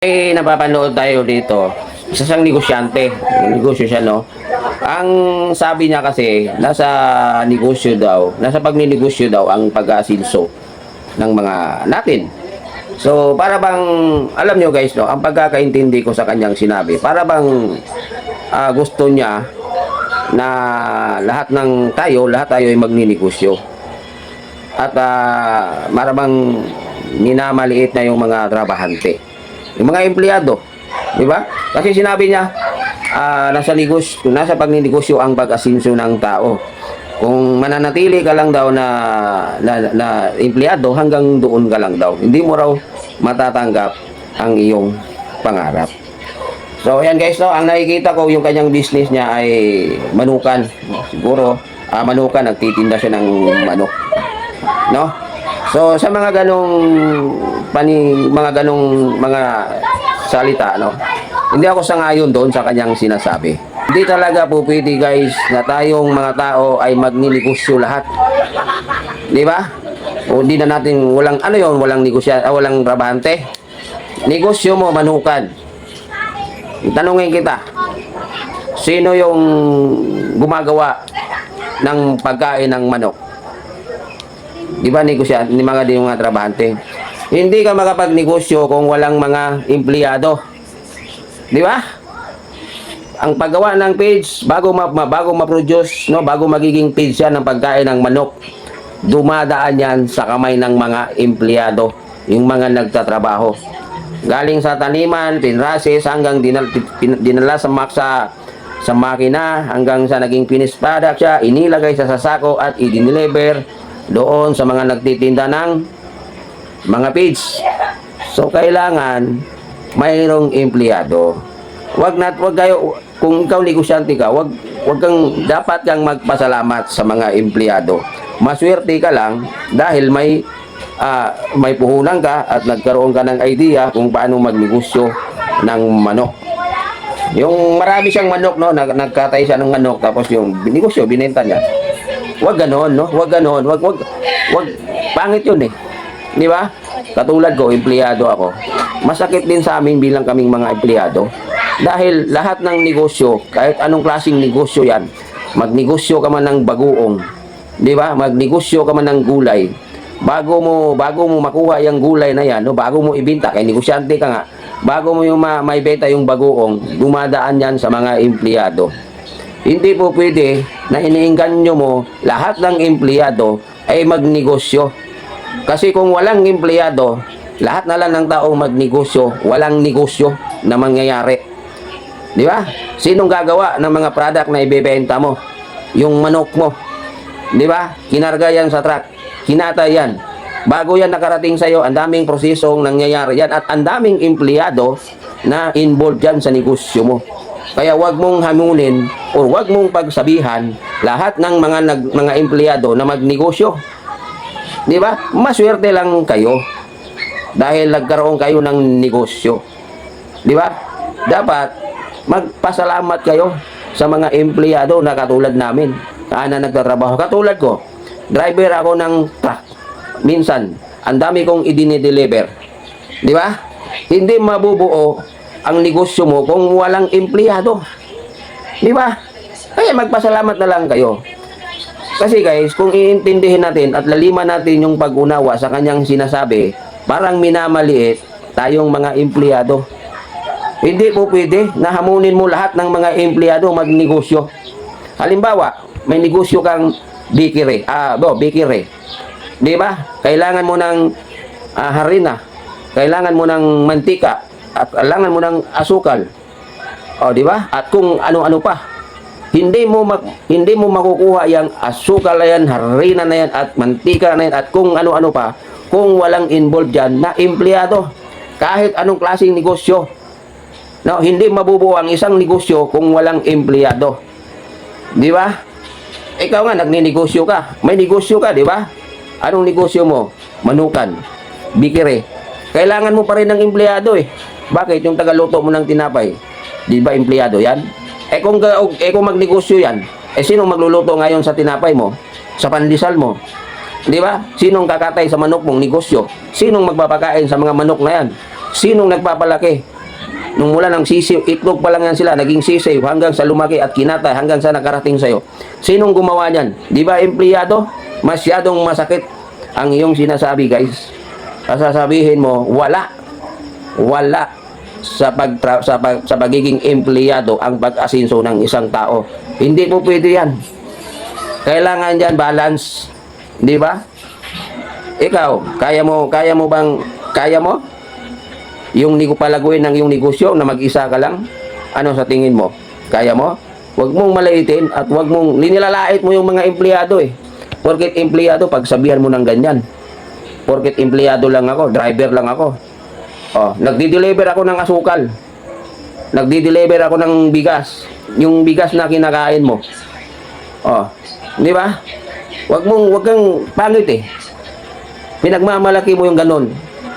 Napapanood tayo dito. Isa siyang negosyante. Negosyo siya, no? Ang sabi niya kasi, nasa negosyo daw, nasa pagninegosyo daw ang pag-aasinso ng mga natin. So, para bang, alam nyo guys, no? Ang pagkakaintindi ko sa kanyang sinabi, para bang gusto niya na lahat tayo ay magninegosyo. At marabang minamaliit na yung mga trabahante. Yung mga empleyado, di ba? Kasi sinabi niya, nasa pagninegosyo ang pag-asinso ng tao. Kung mananatili ka lang daw na empleyado, hanggang doon ka lang daw. Hindi mo raw matatanggap ang iyong pangarap. So, ayan guys, no, ang nakikita ko, yung kanyang business niya ay manukan. Siguro, manukan, nagtitinda siya ng manok. No? So, sa mga mga salita, no? Hindi ako sangayon doon sa kanyang sinasabi. Hindi talaga po pwede guys na tayong mga tao ay magninegosyo lahat. Di ba? O di na natin, walang walang trabahante. Negosyo mo, manukan. Tanungin kita, sino yung gumagawa ng pagkain ng manok? Di ba negosyante, mga trabahante? Hindi ka makapagnegosyo kung walang mga empleyado. Di ba? Ang paggawa ng page, bago ma-produce, no, bago magiging page yan ng pagkain ng manok, dumadaan yan sa kamay ng mga empleyado, yung mga nagtatrabaho. Galing sa taniman, pinrases, hanggang dinala sa makina, hanggang sa naging finished product siya, inilagay sa sasako at i-deliver doon sa mga nagtitinda ng mga page. So, kailangan mayroong empleyado. Wag kayo, kung ikaw negosyante ka, dapat kang magpasalamat sa mga empleyado. Maswerte ka lang dahil may puhunan ka at nagkaroon ka ng idea kung paano magnegosyo ng manok. Yung marami siyang manok, no, nagkatay siya ng manok, tapos yung negosyo, binenta niya. Wag ganon, no? Wag ganon. Wag pangit 'yun eh. Di ba? Katulad ko, empleyado ako. Masakit din sa amin bilang kaming mga empleyado. Dahil lahat ng negosyo, kahit anong klaseng negosyo 'yan, magnegosyo ka man ng bagoong, di ba? Magnegosyo ka man ng gulay. Bago mo makuha yung gulay na 'yan, no? Bago mo ibenta, kay negosyante ka nga. Bago mo yung maibenta yung bagoong, dumadaan 'yan sa mga empleyado. Hindi po pwede na iniingganyo mo lahat ng empleyado ay magnegosyo. Kasi kung walang empleyado, lahat na lang ng taong magnegosyo, walang negosyo na mangyayari. Di ba? Sinong gagawa ng mga product na ibebenta mo? Yung manok mo. Di ba? Kinarga yan sa truck. Kinatay yan. Bago yan nakarating sa'yo, ang daming prosesong nangyayari yan at ang daming empleyado na involved yan sa negosyo mo. Kaya wag mong hamunin o wag mong pagsabihan lahat ng mga empleyado na magnegosyo. Di ba? Maswerte lang kayo dahil nagkaroon kayo ng negosyo. Di ba? Dapat magpasalamat kayo sa mga empleyado na katulad namin na nagtatrabaho. Katulad ko, driver ako ng truck. Minsan, ang dami kong i-deliver. Di ba? Hindi mabubuo ang negosyo mo kung walang empleyado. Di ba? Kaya magpasalamat na lang kayo. Kasi guys, kung iintindihin natin at laliman natin yung pag-unawa sa kanyang sinasabi, parang minamaliit tayong mga empleyado. Hindi po pwede na hamunin mo lahat ng mga empleyado magnegosyo. Halimbawa, may negosyo kang bakery. Bakery. Di ba? Kailangan mo ng harina. Kailangan mo ng mantika. At kailangan mo ng asukal. O, di ba? At kung ano-ano pa. Hindi mo makukuha yung asukal na yan, harina na yan, at mantika na yan, at kung ano-ano pa, kung walang involved dyan na empleyado. Kahit anong klaseng negosyo. No, hindi mabubuo ang isang negosyo kung walang empleyado. Di ba? Ikaw nga, nagninegosyo ka. May negosyo ka, di ba? Anong negosyo mo? Manukan. Bikire. Kailangan mo pa rin ng empleyado eh. Bakit? Yung tagaluto mo ng tinapay, di ba empleyado yan? Kung magnegosyo yan, sinong magluluto ngayon sa tinapay mo? Sa pandesal mo? Di ba? Sinong kakatay sa manok mong negosyo? Sinong magpapakain sa mga manok na yan? Sinong nagpapalaki? Nung mula ng sisiw, itlog pa lang yan sila, naging sisiw hanggang sa lumaki at kinatay hanggang sa nakarating sa'yo. Sinong gumawa niyan? Di ba empleyado? Masyadong masakit ang iyong sinasabi, guys. Sasabihin mo, wala sa pagiging empleyado ang pag-asinso ng isang tao. Hindi po pwede yan. Kailangan diyan balance, di ba? Ikaw, kaya mo yung palaguin ng iyong negosyo na mag-isa ka lang? Ano sa tingin mo? Kaya mo? Huwag mong malaitin at huwag mong nilalait mo yung mga empleyado eh. Porket empleyado, pagsabihan mo ng ganyan. Porket empleyado lang ako, driver lang ako. Oh, nagdi-deliver ako ng asukal. Nagdi-deliver ako ng bigas. Yung bigas na kinakain mo. Oh, di ba? Wag kang pangit eh. Pinagmamalaki mo yung ganun.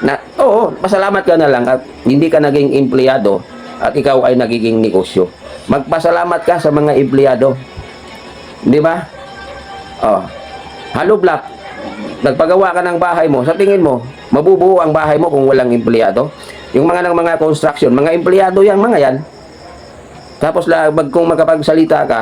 Na, oo, pasalamat ka na lang at hindi ka naging empleyado at ikaw ay nagiging negosyo. Magpasalamat ka sa mga empleyado. Di ba? Oh, Hollow Block. Nagpagawa ka ng bahay mo. Sa tingin mo, mabubuo ang bahay mo kung walang empleyado? Yung mga construction, mga empleyado yan, mga yan. Tapos kung makapagsalita ka,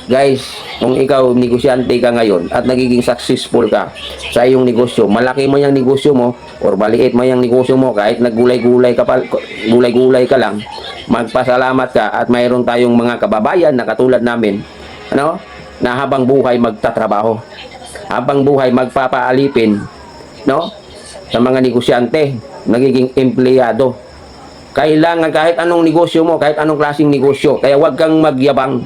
guys, kung ikaw negosyante ka ngayon at nagiging successful ka sa iyong negosyo, malaki mo yung negosyo mo or maliit mo yung negosyo mo, kahit naggulay-gulay ka lang, magpasalamat ka at mayroon tayong mga kababayan na katulad namin, ano, na habang buhay magtatrabaho, habang buhay magpapaalipin, no, sa mga negosyante, nagiging empleyado. Kailangan kahit anong negosyo mo, kahit anong klaseng negosyo, kaya huwag kang magyabang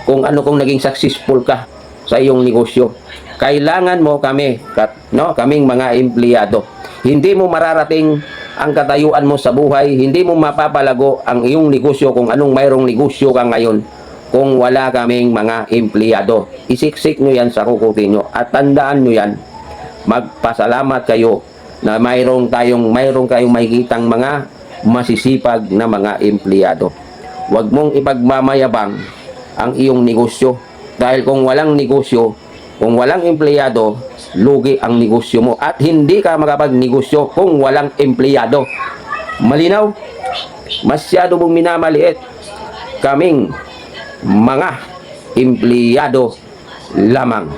kung naging successful ka sa iyong negosyo. Kailangan mo kaming mga empleyado. Hindi mo mararating ang katayuan mo sa buhay, hindi mo mapapalago ang iyong negosyo kung anong mayroong negosyo ka ngayon kung wala kaming mga empleyado. Isiksik nyo yan sa kukuti nyo at tandaan nyo yan. Magpasalamat kayo na mayroong kayong makikitang mga masisipag na mga empleyado. Huwag mong ipagmamayabang ang iyong negosyo. Dahil kung walang negosyo, kung walang empleyado, lugi ang negosyo mo. At hindi ka makapagnegosyo kung walang empleyado. Malinaw? Masyado mong minamaliit kaming mga empleyado lamang.